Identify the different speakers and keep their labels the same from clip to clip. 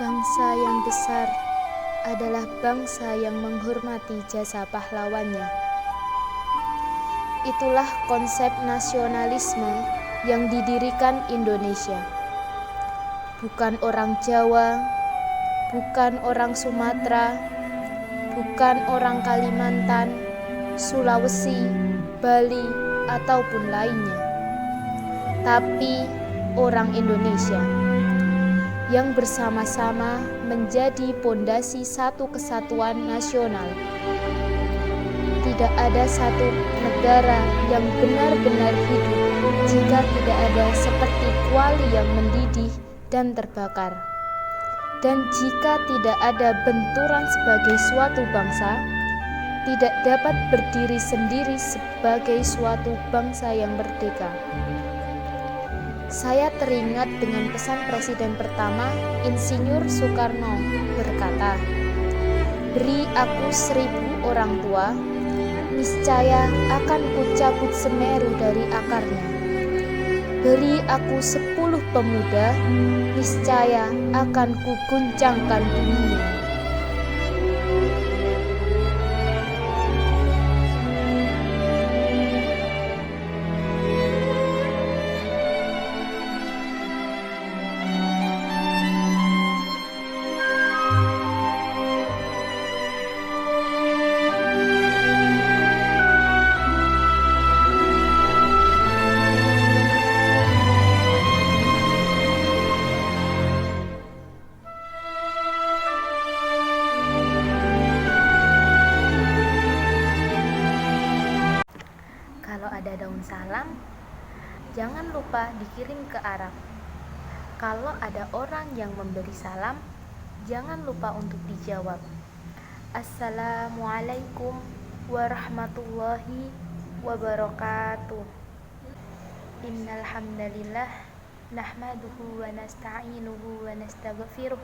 Speaker 1: Bangsa yang besar adalah bangsa yang menghormati jasa pahlawannya. Itulah konsep nasionalisme yang didirikan Indonesia. Bukan orang Jawa, bukan orang Sumatera, bukan orang Kalimantan, Sulawesi, Bali, ataupun lainnya, tapi orang Indonesia yang bersama-sama menjadi pondasi satu kesatuan nasional. Tidak ada satu negara yang benar-benar hidup jika tidak ada seperti kuali yang mendidih dan terbakar. Dan jika tidak ada benturan sebagai suatu bangsa, tidak dapat berdiri sendiri sebagai suatu bangsa yang merdeka. Saya teringat dengan pesan Presiden pertama, Insinyur Soekarno, berkata, "Beri aku 1000 orang tua, niscaya akan kucabut Semeru dari akarnya. Beri aku 10 pemuda, niscaya akan kuguncangkan dunia."
Speaker 2: Kalau ada daun salam, jangan lupa dikirim ke Arab. Kalau ada orang yang memberi salam, jangan lupa untuk dijawab. Assalamualaikum warahmatullahi wabarakatuh. Innal hamdalillah nahmaduhu wa nasta'inuhu wa nastaghfiruh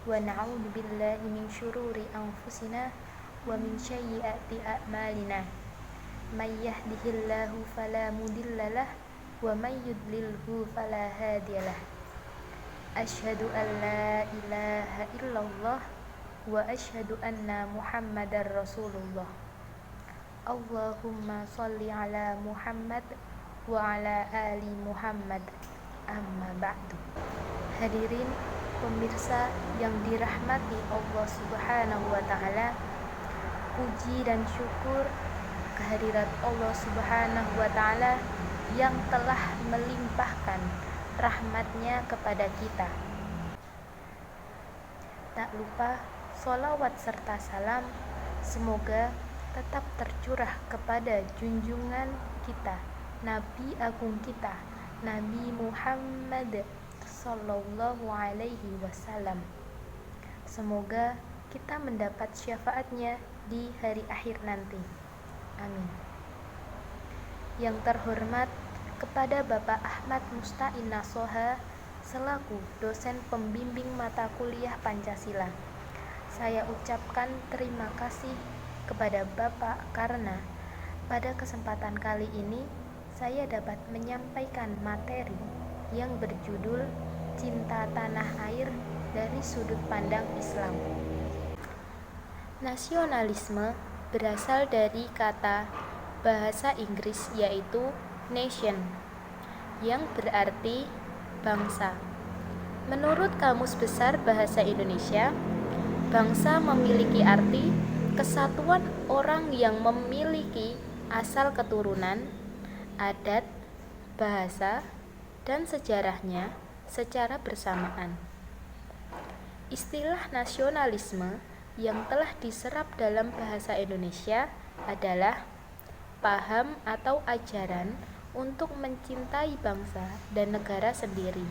Speaker 2: wa na'udzu billahi min syururi anfusina wa min sayyiati a'malina. May yahdihillahu fala mudhillalah wa may yudlilhu fala hadiyalah. Asyhadu an la ilaha illallah wa asyhadu anna Muhammadar Rasulullah. Allahumma shalli ala Muhammad wa ala ali Muhammad. Amma ba'du. Hadirin pemirsa yang dirahmati Allah Subhanahu wa taala, puji dan syukur kehadirat Allah Subhanahu wa taala yang telah melimpahkan rahmatnya kepada kita. Tak lupa sholawat serta salam semoga tetap tercurah kepada junjungan kita, Nabi Agung kita, Nabi Muhammad Sallallahu Alaihi Wasallam. Semoga kita mendapat syafaatnya di hari akhir nanti. Amin. Yang terhormat kepada Bapak Ahmad Musta'in Nasoha selaku dosen pembimbing mata kuliah Pancasila. Saya ucapkan terima kasih kepada Bapak karena pada kesempatan kali ini saya dapat menyampaikan materi yang berjudul Cinta Tanah Air dari Sudut Pandang Islam. Nasionalisme berasal dari kata bahasa Inggris yaitu nation, yang berarti bangsa. Menurut Kamus Besar Bahasa Indonesia, bangsa memiliki arti kesatuan orang yang memiliki asal keturunan, adat, bahasa, dan sejarahnya secara bersamaan. Istilah nasionalisme yang telah diserap dalam bahasa Indonesia adalah paham atau ajaran untuk mencintai bangsa dan negara sendiri,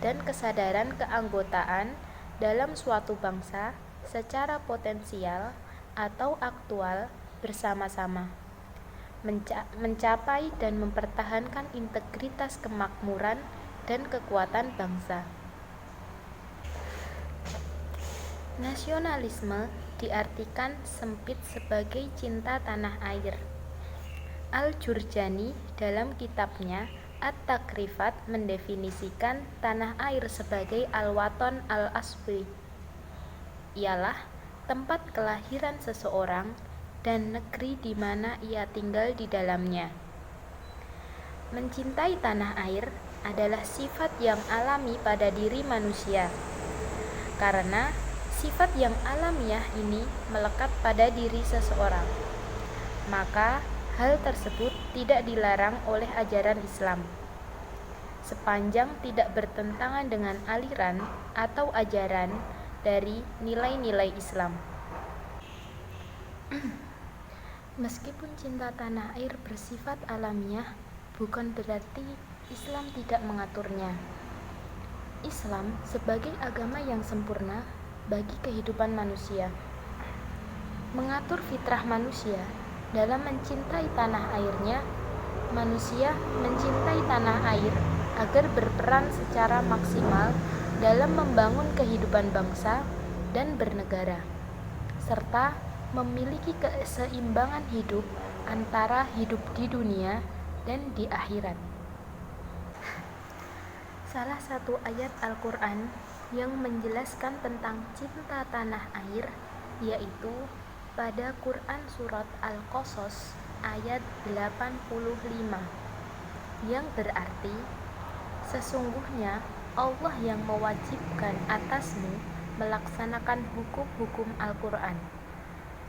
Speaker 2: dan kesadaran keanggotaan dalam suatu bangsa secara potensial atau aktual bersama-sama, mencapai dan mempertahankan integritas kemakmuran dan kekuatan bangsa. Nasionalisme diartikan sempit sebagai cinta tanah air. Al-Jurjani dalam kitabnya At-Takrifat mendefinisikan tanah air sebagai al-waton al-asli, ialah tempat kelahiran seseorang dan negeri di mana ia tinggal di dalamnya. Mencintai tanah air adalah sifat yang alami pada diri manusia, karena sifat yang alamiah ini melekat pada diri seseorang. Maka hal tersebut tidak dilarang oleh ajaran Islam, sepanjang tidak bertentangan dengan aliran atau ajaran dari nilai-nilai Islam. Meskipun cinta tanah air bersifat alamiah, bukan berarti Islam tidak mengaturnya. Islam sebagai agama yang sempurna bagi kehidupan manusia mengatur fitrah manusia dalam mencintai tanah airnya. Manusia mencintai tanah air agar berperan secara maksimal dalam membangun kehidupan bangsa dan bernegara, serta memiliki keseimbangan hidup antara hidup di dunia dan di akhirat. Salah satu ayat Al-Quran yang menjelaskan tentang cinta tanah air yaitu pada Quran surat Al-Qasas ayat 85 yang berarti, sesungguhnya Allah yang mewajibkan atasmu melaksanakan hukum-hukum Al-Quran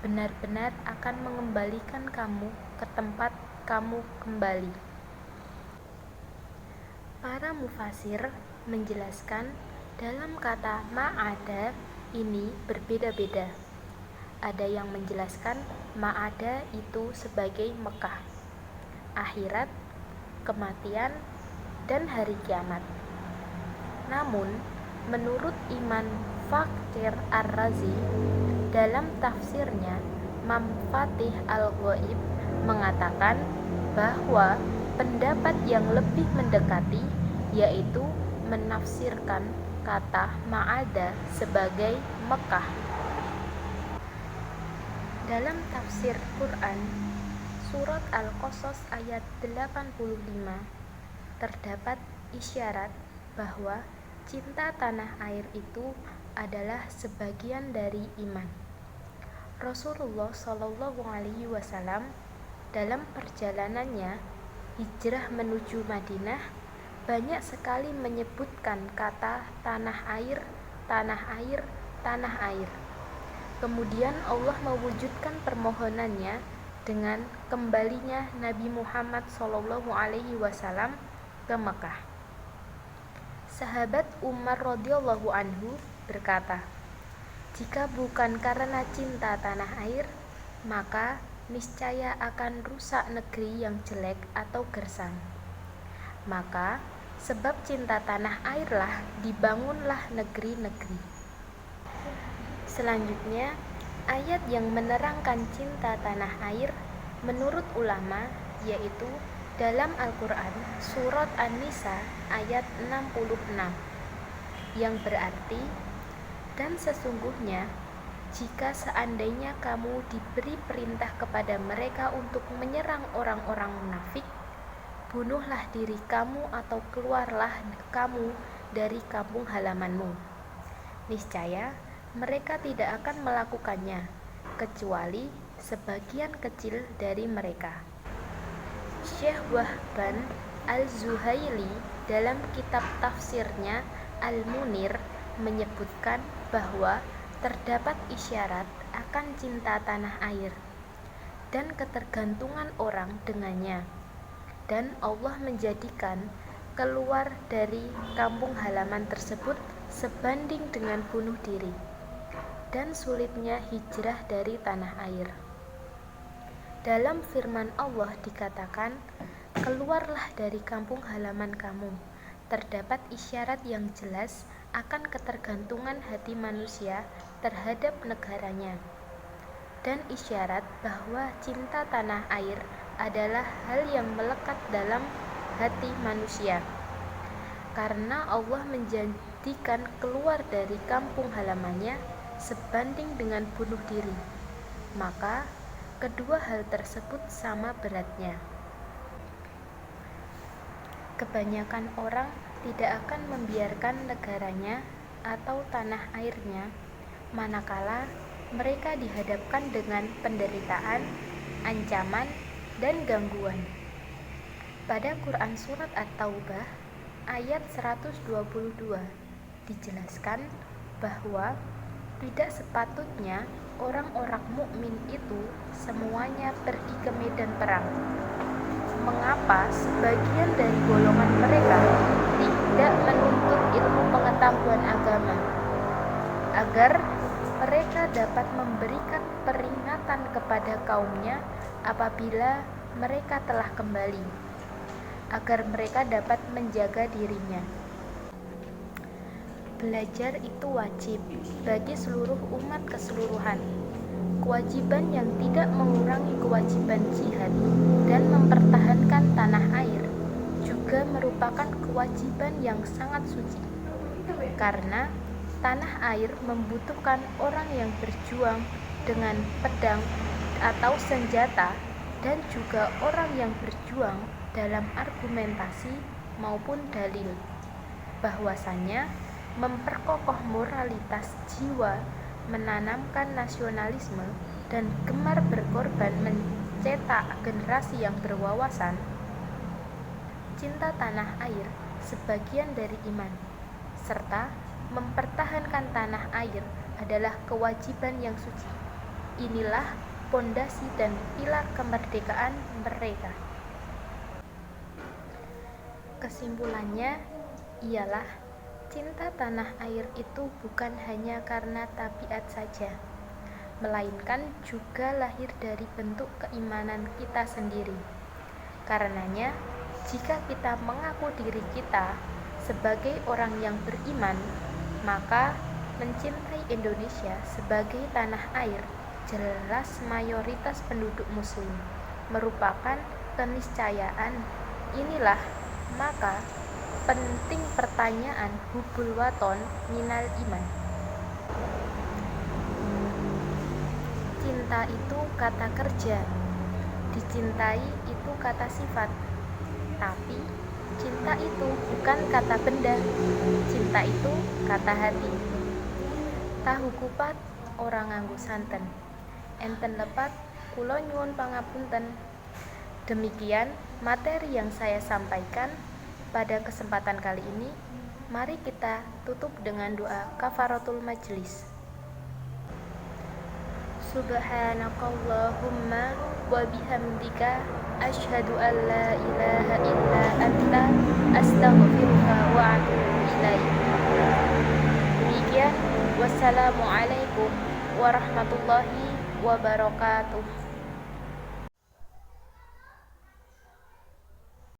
Speaker 2: benar-benar akan mengembalikan kamu ke tempat kamu kembali. Para mufasir menjelaskan dalam kata ma'ada ini berbeda-beda. Ada yang menjelaskan ma'ada itu sebagai Mekah, akhirat, kematian, dan hari kiamat. Namun, menurut Imam Fakhr Ar-Razi dalam tafsirnya Mamfatih Al-Ghaib mengatakan bahwa pendapat yang lebih mendekati yaitu menafsirkan kata ma'ada sebagai Mekah. Dalam tafsir Quran surat Al-Qasas ayat 85 terdapat isyarat bahwa cinta tanah air itu adalah sebagian dari iman. Rasulullah Shallallahu Alaihi Wasallam dalam perjalanannya hijrah menuju Madinah banyak sekali menyebutkan kata tanah air, tanah air, tanah air. Kemudian Allah mewujudkan permohonannya dengan kembalinya Nabi Muhammad Shallallahu Alaihi Wasallam ke Mekah. Sahabat Umar radhiyallahu anhu berkata, jika bukan karena cinta tanah air, maka niscaya akan rusak negeri yang jelek atau gersang. Maka sebab cinta tanah airlah dibangunlah negeri-negeri. Selanjutnya, ayat yang menerangkan cinta tanah air menurut ulama yaitu dalam Al-Quran surat An-Nisa ayat 66 yang berarti, dan sesungguhnya jika seandainya kamu diberi perintah kepada mereka untuk menyerang orang-orang munafik, bunuhlah diri kamu atau keluarlah kamu dari kampung halamanmu. Niscaya mereka tidak akan melakukannya kecuali sebagian kecil dari mereka. Syekh Wahban Al-Zuhaili dalam kitab tafsirnya Al-Munir menyebutkan bahwa terdapat isyarat akan cinta tanah air dan ketergantungan orang dengannya, dan Allah menjadikan keluar dari kampung halaman tersebut sebanding dengan bunuh diri dan sulitnya hijrah dari tanah air. Dalam firman Allah dikatakan, keluarlah dari kampung halaman kamu. Terdapat isyarat yang jelas akan ketergantungan hati manusia terhadap negaranya, dan isyarat bahwa cinta tanah air adalah hal yang melekat dalam hati manusia, karena Allah menjadikan keluar dari kampung halamannya sebanding dengan bunuh diri, maka kedua hal tersebut sama beratnya. kebanyakan orang tidak akan membiarkan negaranya atau tanah airnya manakala mereka dihadapkan dengan penderitaan, ancaman, dan gangguan. Pada Quran Surat At-Taubah ayat 122 dijelaskan bahwa tidak sepatutnya orang-orang mukmin itu semuanya pergi ke medan perang. Mengapa sebagian dari golongan mereka tidak menuntut ilmu pengetahuan agama agar mereka dapat memberikan peringatan kepada kaumnya apabila mereka telah kembali, agar mereka dapat menjaga dirinya. Belajar itu wajib bagi seluruh umat keseluruhan. Kewajiban yang tidak mengurangi kewajiban jihad dan mempertahankan tanah air juga merupakan kewajiban yang sangat suci, karena tanah air membutuhkan orang yang berjuang dengan pedang atau senjata dan juga orang yang berjuang dalam argumentasi maupun dalil, bahwasannya memperkokoh moralitas jiwa, menanamkan nasionalisme, dan gemar berkorban mencetak generasi yang berwawasan. Cinta tanah air sebagian dari iman, serta mempertahankan tanah air adalah kewajiban yang suci. Inilah pondasi dan pilar kemerdekaan mereka. Kesimpulannya ialah cinta tanah air itu bukan hanya karena tabiat saja, melainkan juga lahir dari bentuk keimanan kita sendiri. Karenanya, jika kita mengaku diri kita sebagai orang yang beriman, maka mencintai Indonesia sebagai tanah air jelas mayoritas penduduk muslim merupakan keniscayaan. Inilah maka penting pertanyaan hubul waton minal iman. Cinta itu kata kerja, dicintai itu kata sifat. Tapi cinta itu bukan kata benda, cinta itu kata hati. Tahu kupat orang nganggo santen, enten lepat kula nyuwun pangapunten. Demikian materi yang saya sampaikan pada kesempatan kali ini. Mari kita tutup dengan doa kafaratul majlis. Subhanakallahumma wa bihamdika asyhadu an la ilaha illa anta astaghfiruka wa atubu ilaik. Demikian, wassalamualaikum warahmatullahi wabarakatuh.